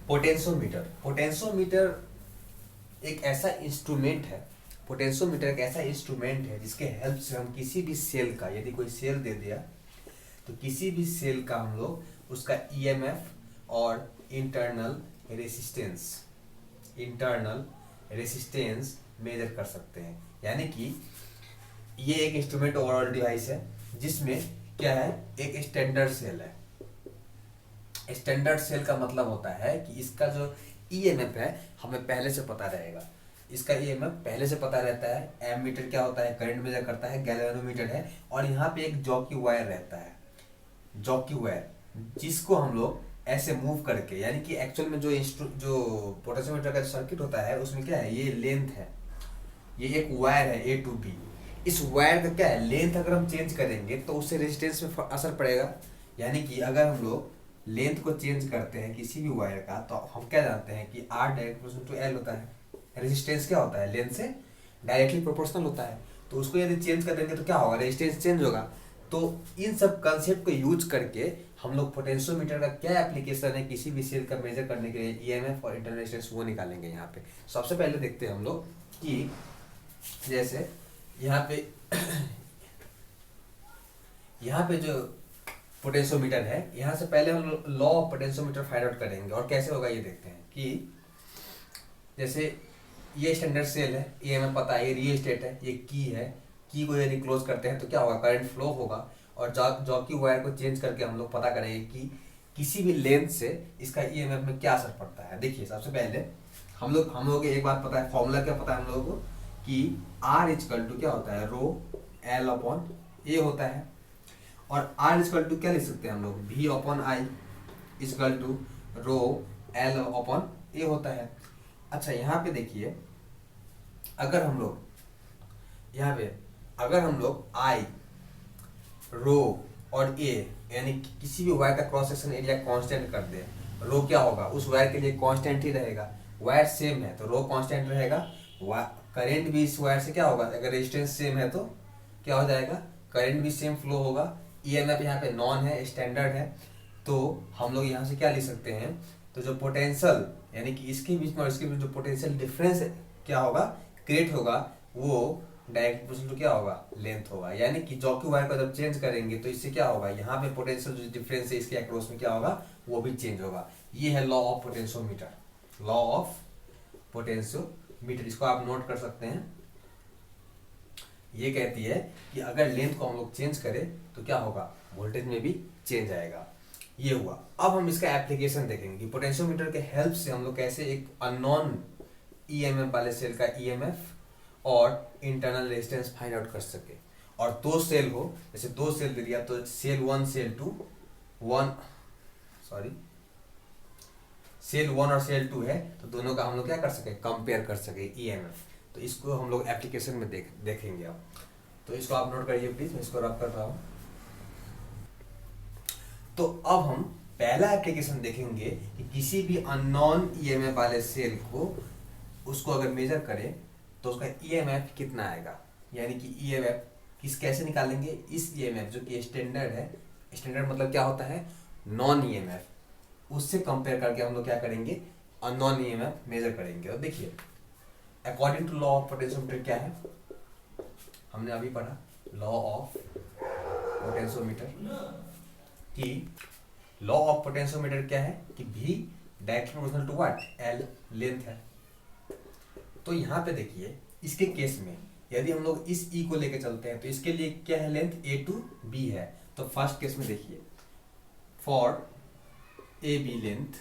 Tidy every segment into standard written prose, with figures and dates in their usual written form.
Potentiometer potentiometer एक ऐसा instrument है। पोटेंशियोमीटर एक ऐसा इंस्ट्रूमेंट है जिसके हेल्प से हम किसी भी सेल का, यदि कोई सेल दे दिया तो किसी भी सेल का हम लोग उसका ईएमएफ और इंटरनल रेसिस्टेंस मेजर कर सकते हैं। यानी कि ये एक इंस्ट्रूमेंट ओवरऑल डिवाइस है जिसमें क्या है, एक स्टैंडर्ड सेल है। स्टैंडर्ड सेल का मतलब होता है कि इसका जो ईएमएफ है हमें पहले से पता रहेगा। इसका ईएमएफ पहले से पता रहता है। एमीटर क्या होता है, करंट मेजर करता है। गैल्वेनोमीटर है और यहाँ पे एक जॉकी वायर रहता है, जॉकी वायर, जिसको हम लोग ऐसे मूव करके, यानी कि एक्चुअल में जो पोटेंशियोमीटर का सर्किट होता है उसमें क्या है, ये लेंथ है, ये एक वायर है ए टू बी। इस वायर का क्या है, लेंथ अगर हम चेंज करेंगे तो उससे रेजिस्टेंस में असर पड़ेगा। यानी कि अगर हम लोग लेंथ को चेंज करते हैं किसी भी वायर का तो हम क्या जानते हैं कि R डायरेक्ट टू L होता है। रेजिस्टेंस क्या होता है, लेंथ से डायरेक्टली प्रोपोर्शनल होता है। तो उसको यदि चेंज कर देंगे तो क्या होगा, रेजिस्टेंस चेंज होगा। तो इन सब कंसेप्ट को यूज करके हम लोग पोटेंशियोमीटर का क्या एप्लीकेशन है किसी भी सेल का मेजर करने के लिए, ईएमएफ और इंटरनल रेजिस्टेंस वो निकालेंगे यहाँ पे। सबसे पहले देखते हैं हम लोग कि जैसे यहाँ पे यहाँ पे जो पोटेंशियोमीटर है, यहाँ से पहले हम law of potentiometer find out करेंगे। और कैसे होगा ये देखते हैं कि जैसे ये स्टैंडर्ड सेल है, ये हमें पता है, ये रियोस्टेट है, ये की को यदि क्लोज करते हैं तो क्या होगा, करंट फ्लो होगा। और जॉकी वायर को चेंज करके हम लोग पता करेंगे कि किसी भी लेंथ से इसका ईएमएफ में क्या असर पड़ता है। देखिए सबसे पहले हम लोग एक बात पता है, फॉर्मूला क्या पता है हम लोगों को कि R इक्वल टू क्या होता है, रो L अपॉन ए होता है। और R इक्वल टू क्या लिख सकते हैं हम लोग, V upon I equal to rho L upon A होता है। अच्छा यहाँ पे देखिए, अगर हम लोग I, रो और ए यानी किसी भी वायर का क्रॉस सेक्शन एरिया कांस्टेंट कर दे, रो क्या होगा, उस वायर के लिए कांस्टेंट ही रहेगा। वायर सेम है तो रो कांस्टेंट रहेगा। करंट भी इस वायर से क्या होगा, अगर रेजिस्टेंस सेम है तो क्या हो जाएगा, करंट भी सेम फ्लो होगा। ईएमएफ यहाँ पे नॉन है, स्टैंडर्ड है। तो हम लोग यहाँ से क्या लिख सकते हैं, तो जो पोटेंशियल यानी कि इसके बीच में और इसके बीच जो पोटेंशियल डिफरेंस क्या होगा, क्रिएट होगा, वो डायरेक्ट प्रोपोर्शनल टू क्या होगा, लेंथ होगा। यानी कि जॉकी वायर को जब चेंज करेंगे तो इससे क्या होगा, यहाँ पे पोटेंशियल जो डिफरेंस है इसके अक्रॉस में क्या होगा, वो भी चेंज होगा। ये है law of potentiometer, law of potentiometer. इसको आप नोट कर सकते हैं। ये कहती है कि अगर लेंथ को हम लोग चेंज करें तो क्या होगा, वोल्टेज में भी चेंज आएगा। ये हुआ। अब हम इसका एप्लीकेशन देखेंगे कि पोटेंशियोमीटर के हेल्प से हम लोग कैसे एक अननोन ईएमएफ वाले सेल का ईएमएफ और इंटरनल रेजिस्टेंस फाइंड आउट कर सके। और दो सेल हो, जैसे दो सेल दे दिया तो सेल 1 और सेल 2 है तो दोनों का हम लोग क्या कर सके, कंपेयर कर सके ईएमएफ। तो इसको हम लोग एप्लीकेशन में देखेंगे अब। तो इसको आप नोट करिए प्लीज, मैं इसको रब कर रहा हूँ। तो अब हम पहला एप्लीकेशन देखेंगे कि किसी भी अननोन ईएमएफ वाले सेल को उसको अगर मेजर करें तो उसका ईएमएफ कितना आएगा। यानी कि ईएमएफ कैसे निकालेंगे, इस ईएमएफ जो कि स्टैंडर्ड है, स्टैंडर्ड मतलब क्या होता है, नॉन ईएमएफ, उससे कंपेयर करके हम लोग क्या करेंगे, अननोन ईएमएफ मेजर करेंगे। और देखिए according to law of potentiometer क्या है, हमने अभी पढ़ा लॉ ऑफ पोटेंशियोमीटर कि लॉ ऑफ पोटेंशियोमीटर क्या है कि V directly proportional to what, L length है। तो यहाँ पे देखिए इसके केस में यदि हम लोग इस E को लेके चलते हैं तो इसके लिए क्या है, लेंथ A टू B है। तो फर्स्ट केस में देखिए फॉर AB लेंथ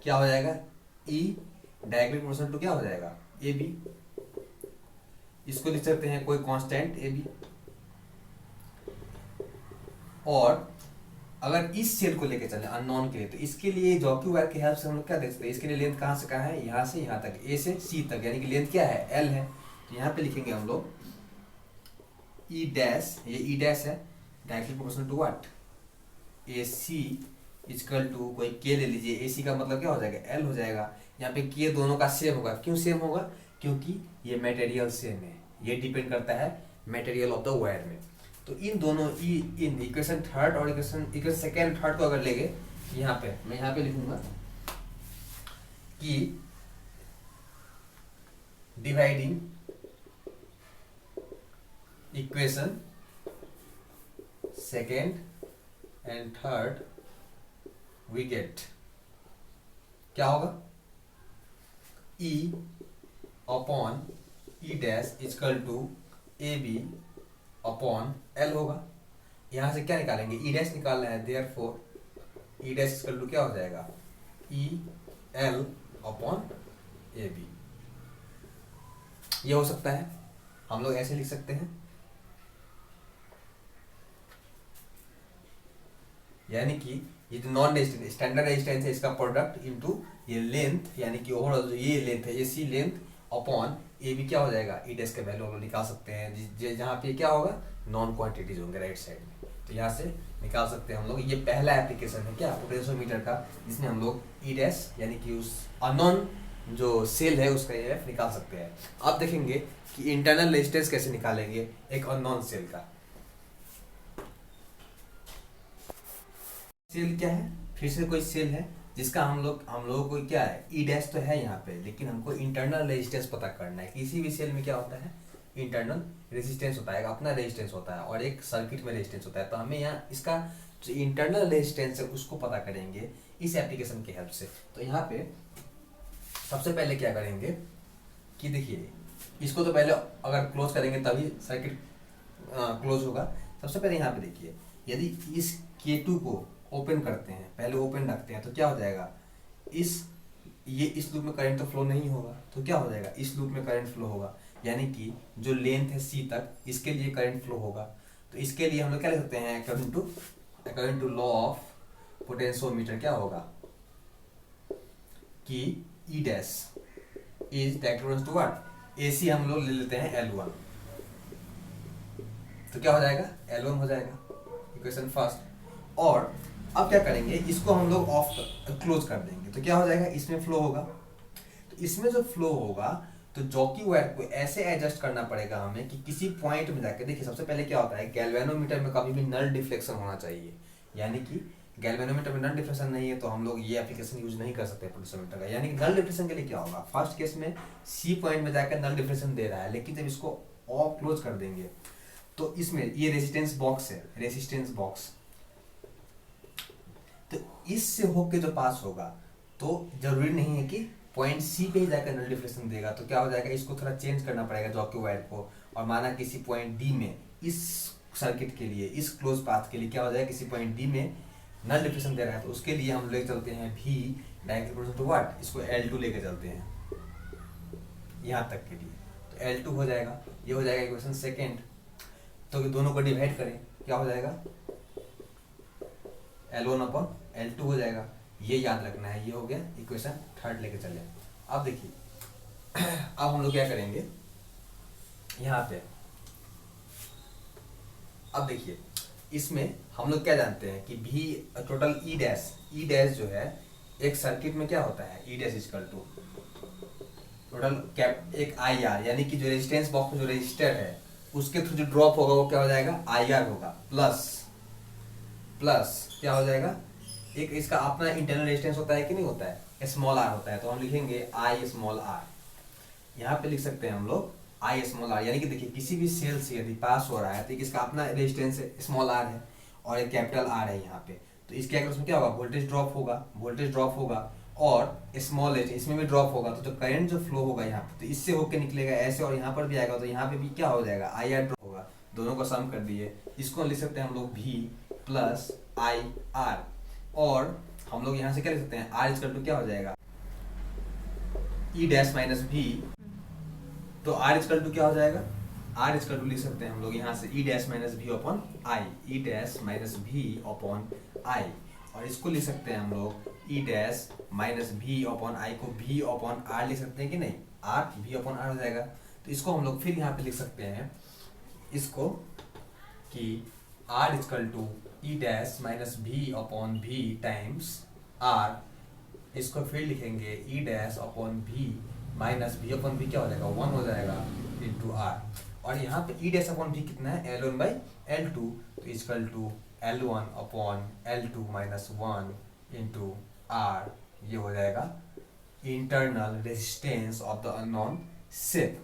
क्या हो जाएगा, E डायरेक्टली प्रोपोर्शनल टू क्या हो जाएगा, AB। इसको लिख सकते हैं कोई कांस्टेंट AB। और अगर इस सेल को लेके चले अननोन के लिए तो इसके लिए जॉकी वायर के हेल्प से हम लोग क्या देख सकते हैं, इसके लिए लेंथ कहाँ से कहाँ है, यहाँ से यहाँ तक, A से C तक, यानी कि लेंथ क्या है, L है। तो यहाँ पे लिखेंगे हम लोग E डैश, ये E डैश है directly proportional to what, AC equal to कोई K ले लीजिए, AC का मतलब क्या हो जाएगा, L हो जाएगा। यहाँ पे K दोनों का सेम होगा, क्यों सेम होगा, क्योंकि ये मटेरियल सेम है। ये डिपेंड करता है मटेरियल ऑफ द वायर में। तो इन दोनों इन इक्वेशन थर्ड और इक्वेशन सेकेंड थर्ड को अगर लेंगे यहाँ पे मैं यहाँ पे लिखूंगा कि dividing equation second and third we get क्या होगा, E upon E dash equal to A B upon L होगा। यहां से क्या निकालेंगे, E डैश निकालना है, therefore E dash equal to क्या हो जाएगा, E L upon A B. ये हो सकता है, हम लोग ऐसे लिख सकते हैं, यानी कि ये जो नॉन रेजिस्टेंस स्टैंडर्ड रेजिस्टेंस है इसका प्रोडक्ट इनटू ये लेंथ, यानी कि ओवरऑल जो ये लेंथ है AC length upon A B क्या हो जाएगा, ई डैश के वैल्यू हम लोग निकाल सकते हैं जहाँ पे क्या होगा, नॉन क्वांटिटीज होंगे राइट साइड में, तो यहाँ से निकाल सकते हैं हम लोग। ये पहला एप्लीकेशन है क्या पोटेंशियोमीटर का, जिसमें हम लोग ई डैश यानी कि उस अननोन जो सेल है उसका EMF निकाल सकते हैं। अब देखेंगे कि इंटरनल रेजिस्टेंस कैसे निकालेंगे एक अननोन सेल का। सेल क्या है, फिर से कोई सेल है जिसका हम लोगों को क्या है, ई डैश तो है यहाँ पे, लेकिन हमको इंटरनल रेजिस्टेंस पता करना है। किसी भी सेल में क्या होता है, इंटरनल रेजिस्टेंस होता है, अपना रेजिस्टेंस होता है और एक सर्किट में रेजिस्टेंस होता है। तो हमें यहाँ इसका जो इंटरनल रेजिस्टेंस है उसको पता करेंगे इस एप्लीकेशन की हेल्प से। तो यहाँ पे सबसे पहले क्या करेंगे कि देखिए, इसको तो पहले अगर क्लोज करेंगे तभी सर्किट क्लोज होगा। सबसे पहले यहाँ पे देखिए, यदि इस K2 को ओपन करते हैं, पहले ओपन रखते हैं, तो क्या हो जाएगा, इस लूप में करंट तो फ्लो नहीं होगा, तो क्या हो जाएगा, इस लूप में करंट फ्लो होगा, यानी कि जो लेंथ है C तक इसके लिए करंट फ्लो होगा। तो इसके लिए हम लोग क्या लिख सकते हैं, according to law of potentiometer क्या होगा कि E dash is direct to what, AC हम लोग ले लेते हैं L1, तो क्या हो जाएगा, L1 हो जाएगा, इक्वेशन फर्स्ट। और अब क्या करेंगे, इसको हम लोग क्लोज कर देंगे, तो क्या हो जाएगा, इसमें फ्लो होगा। तो इसमें जो फ्लो होगा तो जॉकी वायर को ऐसे एडजस्ट करना पड़ेगा हमें कि किसी पॉइंट में जाके, देखिए सबसे पहले क्या होता है, गैल्वेनोमीटर में कभी भी नल डिफ्लेक्शन होना चाहिए, यानी कि गैल्वेनोमीटर में नल डिफ्लेक्शन नहीं है तो हम लोग ये एप्लीकेशन यूज नहीं कर सकते पोटेंशियोमीटर का। यानी कि नल डिफ्लेक्शन के लिए क्या होगा, फर्स्ट केस में C पॉइंट में जाकर नल डिफ्लेक्शन दे रहा है, लेकिन जब इसको ऑफ क्लोज कर देंगे तो इसमें ये रेजिस्टेंस बॉक्स है, रेजिस्टेंस बॉक्स, तो इससे होके जो पास होगा तो जरूरी नहीं है कि पॉइंट C पे ही जाकर नल डिफ्लेक्शन देगा। तो क्या हो जाएगा, इसको थोड़ा चेंज करना पड़ेगा जॉकी वायर को, और माना किसी पॉइंट D में इस सर्किट के लिए, इस क्लोज पाथ के लिए क्या हो जाएगा, किसी पॉइंट D में नल डिफ्लेक्शन दे रहा है, तो उसके लिए हम लेके चलते हैं V डायरेक्टली टू व्हाट, इसको L2 लेके चलते हैं यहाँ तक के लिए, तो L2 हो जाएगा। ये हो जाएगा इक्वेशन सेकेंड। तो दोनों को डिवाइड करें, क्या हो जाएगा, L1 अपॉन L2 हो जाएगा, ये याद रखना है। ये हो गया इक्वेशन थर्ड लेके चले। अब देखिए अब हम लोग क्या करेंगे यहाँ पे, अब देखिए इसमें हम लोग क्या जानते हैं कि भी टोटल ई डैश जो है एक सर्किट में क्या होता है, E dash equal to total कैप एक IR, यानी कि जो रेजिस्टेंस बॉक्स में जो रेजिस्टर है उसके थ्रू जो ड्रॉप होगा वो क्या हो जाएगा, IR होगा, प्लस क्या हो जाएगा, एक इसका अपना इंटरनल रेजिस्टेंस होता है कि नहीं होता है, स्मॉल r होता है, तो हम लिखेंगे I स्मॉल r। यहाँ पे लिख सकते हैं हम लोग I स्मॉल r, यानी कि देखिए किसी भी सेल से यदि पास हो रहा है तो इसका अपना रेजिस्टेंस स्मॉल r है और एक कैपिटल R है यहाँ पे, तो इसके अगर उसमें क्या होगा, वोल्टेज ड्रॉप होगा और स्मॉल एच इसमें भी ड्रॉप होगा, तो जो करंट जो फ्लो होगा यहाँ पे तो इससे होके निकलेगा ऐसे, और यहाँ पर भी आएगा तो यहाँ पे भी क्या हो जाएगा, IR ड्रॉप होगा। दोनों को सम कर दिए, इसको लिख सकते हैं हम लोग V प्लस IR, और हम लोग यहाँ से क्या लिख सकते हैं, R इक्वल टू क्या हो जाएगा, E डैश माइनस V, तो R इक्वल टू क्या हो जाएगा, R इक्वल टू लिख सकते हैं हम लोग यहाँ से E dash minus V upon I, E dash minus V upon I, और इसको लिख सकते हैं हम लोग E dash minus V upon I को V अपॉन R लिख सकते हैं कि नहीं, R V अपॉन R हो जाएगा। तो इसको हम लोग फिर यहाँ पे लिख सकते हैं इसको कि R equal to E dash minus V upon V times R, इसको फिर लिखेंगे E dash upon V minus V upon V क्या हो जाएगा, 1 हो जाएगा इंटू R, और यहाँ पे E डैश अपॉन V कितना है, L1 बाई L2, तो equal to L1 upon L2 minus 1 into R, ये हो जाएगा internal resistance of the unknown cell.